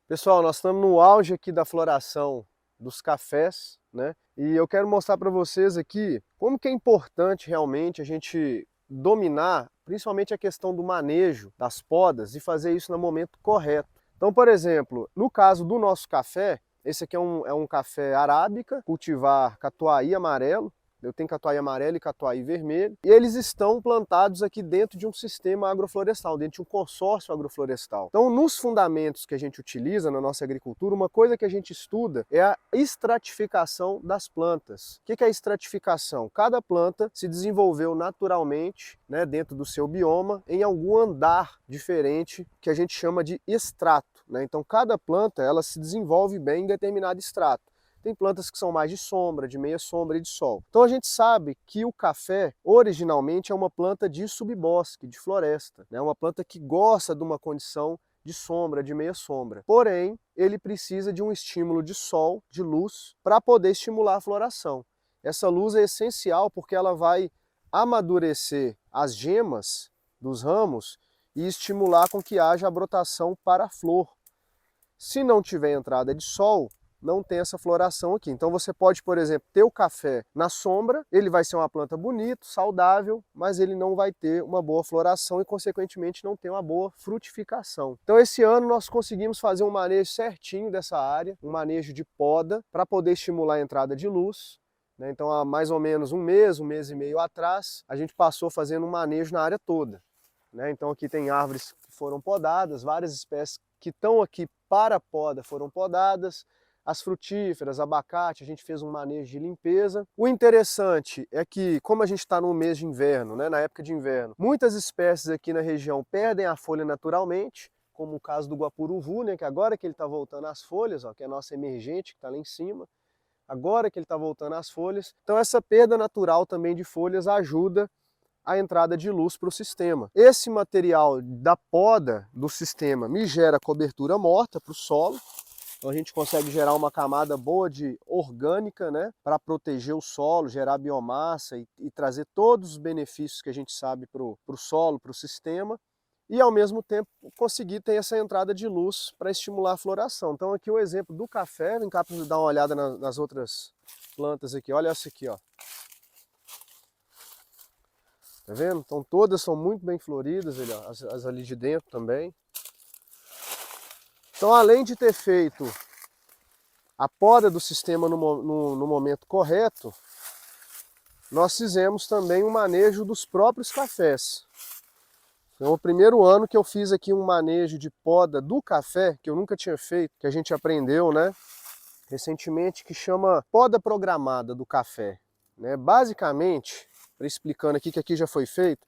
Pessoal, nós estamos no auge aqui da floração dos cafés, né? E eu quero mostrar para vocês aqui como que é importante realmente a gente dominar, principalmente a questão do manejo das podas e fazer isso no momento correto. Então, por exemplo, no caso do nosso café, esse aqui é um café arábica, cultivar catuai amarelo. Eu tenho catuai amarelo e catuai vermelho. E eles estão plantados aqui dentro de um sistema agroflorestal, dentro de um consórcio agroflorestal. Então, nos fundamentos que a gente utiliza na nossa agricultura, uma coisa que a gente estuda é a estratificação das plantas. O que é a estratificação? Cada planta se desenvolveu naturalmente, né, dentro do seu bioma, em algum andar diferente, que a gente chama de estrato, né? Então, cada planta ela se desenvolve bem em determinado estrato. Tem plantas que são mais de sombra, de meia sombra e de sol. Então a gente sabe que o café originalmente é uma planta de subbosque, de floresta, né? Uma planta que gosta de uma condição de sombra, de meia sombra. Porém, ele precisa de um estímulo de sol, de luz, para poder estimular a floração. Essa luz é essencial porque ela vai amadurecer as gemas dos ramos e estimular com que haja a brotação para a flor. Se não tiver entrada de sol, não tem essa floração aqui. Então você pode, por exemplo, ter o café na sombra, ele vai ser uma planta bonita, saudável, mas ele não vai ter uma boa floração e, consequentemente, não tem uma boa frutificação. Então esse ano nós conseguimos fazer um manejo certinho dessa área, um manejo de poda, para poder estimular a entrada de luz. Então há mais ou menos um mês e meio atrás, a gente passou fazendo um manejo na área toda. Então aqui tem árvores que foram podadas, várias espécies que estão aqui para poda foram podadas, as frutíferas, abacate, a gente fez um manejo de limpeza. O interessante é que, como a gente está no mês de inverno, na época de inverno, muitas espécies aqui na região perdem a folha naturalmente, como o caso do guapuruvu, que agora que ele está voltando às folhas, ó, que é a nossa emergente que está lá em cima, agora que ele está voltando às folhas. Então essa perda natural também de folhas ajuda a entrada de luz para o sistema. Esse material da poda do sistema me gera cobertura morta para o solo, então a gente consegue gerar uma camada boa de orgânica, para proteger o solo, gerar biomassa e trazer todos os benefícios que a gente sabe para o solo, para o sistema, e ao mesmo tempo conseguir ter essa entrada de luz para estimular a floração. Então aqui o exemplo do café, vem cá para dar uma olhada nas outras plantas aqui, olha essa aqui, ó. Tá vendo? Então todas são muito bem floridas, as ali de dentro também. Então, além de ter feito a poda do sistema no momento correto, nós fizemos também um manejo dos próprios cafés. Então, o primeiro ano que eu fiz aqui um manejo de poda do café, que eu nunca tinha feito, que a gente aprendeu, recentemente, que chama poda programada do café. Basicamente, explicando aqui que aqui já foi feito,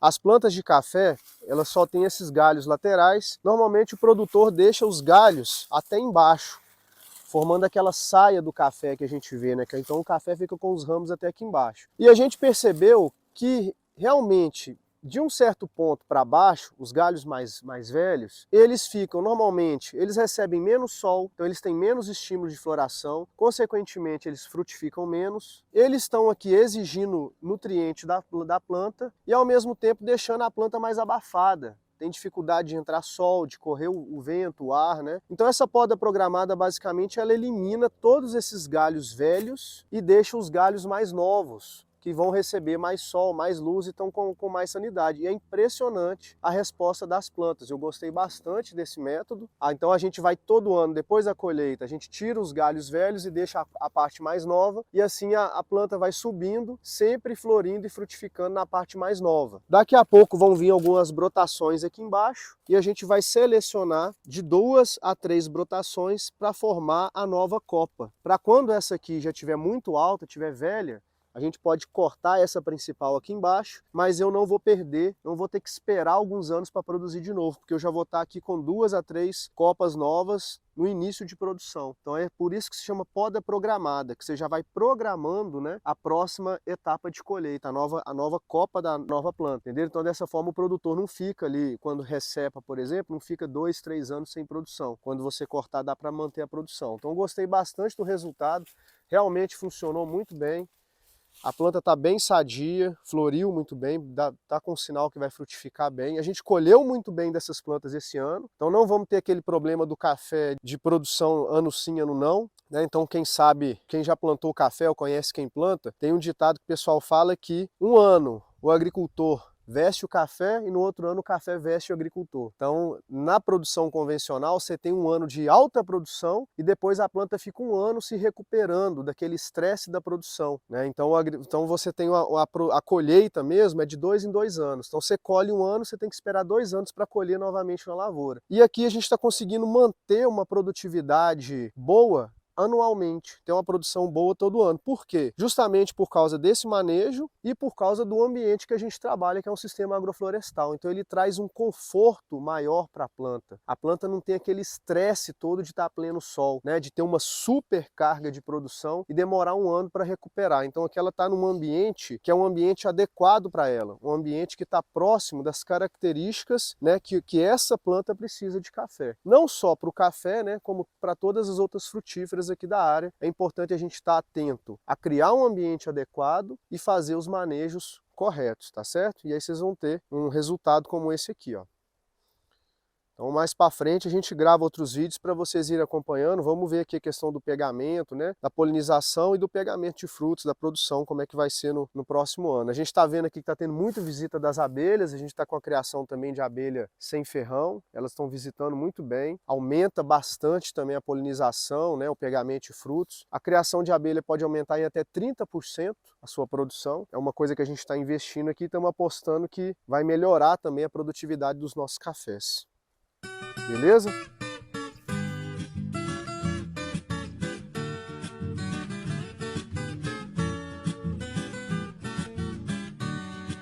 as plantas de café, elas só têm esses galhos laterais. Normalmente o produtor deixa os galhos até embaixo, formando aquela saia do café que a gente vê, Então o café fica com os ramos até aqui embaixo. E a gente percebeu que realmente, de um certo ponto para baixo, os galhos mais velhos, eles ficam, normalmente, eles recebem menos sol, então eles têm menos estímulo de floração, consequentemente eles frutificam menos, eles estão aqui exigindo nutriente da planta e ao mesmo tempo deixando a planta mais abafada. Tem dificuldade de entrar sol, de correr o vento, o ar, Então essa poda programada, basicamente, ela elimina todos esses galhos velhos e deixa os galhos mais novos, que vão receber mais sol, mais luz e estão com mais sanidade. E é impressionante a resposta das plantas. Eu gostei bastante desse método. Então a gente vai todo ano, depois da colheita, a gente tira os galhos velhos e deixa a parte mais nova. E assim a planta vai subindo, sempre florindo e frutificando na parte mais nova. Daqui a pouco vão vir algumas brotações aqui embaixo e a gente vai selecionar de 2 a 3 brotações para formar a nova copa. Para quando essa aqui já estiver muito alta, estiver velha, a gente pode cortar essa principal aqui embaixo, mas eu não vou perder, não vou ter que esperar alguns anos para produzir de novo, porque eu já vou estar aqui com 2 a 3 copas novas no início de produção. Então é por isso que se chama poda programada, que você já vai programando, a próxima etapa de colheita, a nova copa da nova planta, entendeu? Então dessa forma o produtor não fica ali, quando recepa, por exemplo, não fica 2, 3 anos sem produção. Quando você cortar dá para manter a produção. Então eu gostei bastante do resultado, realmente funcionou muito bem. A planta está bem sadia, floriu muito bem, tá com sinal que vai frutificar bem. A gente colheu muito bem dessas plantas esse ano, então não vamos ter aquele problema do café de produção ano sim, ano não. Então quem sabe, quem já plantou café ou conhece quem planta, tem um ditado que o pessoal fala que um ano o agricultor veste o café e no outro ano o café veste o agricultor. Então, na produção convencional, você tem um ano de alta produção e depois a planta fica um ano se recuperando daquele estresse da produção. Então você tem a colheita mesmo, é de 2 em 2 anos. Então você colhe um ano, você tem que esperar 2 anos para colher novamente na lavoura. E aqui a gente está conseguindo manter uma produtividade boa anualmente, ter uma produção boa todo ano. Por quê? Justamente por causa desse manejo e por causa do ambiente que a gente trabalha, que é um sistema agroflorestal. Então ele traz um conforto maior para a planta. A planta não tem aquele estresse todo de estar a pleno sol, de ter uma super carga de produção e demorar um ano para recuperar. Então aqui ela está num ambiente que é um ambiente adequado para ela, um ambiente que está próximo das características que essa planta precisa de café. Não só para o café, como para todas as outras frutíferas aqui da área. É importante a gente estar atento a criar um ambiente adequado e fazer os manejos corretos, tá certo? E aí vocês vão ter um resultado como esse aqui, ó. Então mais para frente a gente grava outros vídeos para vocês irem acompanhando. Vamos ver aqui a questão do pegamento, da polinização e do pegamento de frutos, da produção, como é que vai ser no próximo ano. A gente está vendo aqui que está tendo muita visita das abelhas, a gente está com a criação também de abelha sem ferrão, elas estão visitando muito bem, aumenta bastante também a polinização, o pegamento de frutos. A criação de abelha pode aumentar em até 30% a sua produção, é uma coisa que a gente está investindo aqui e estamos apostando que vai melhorar também a produtividade dos nossos cafés. Beleza?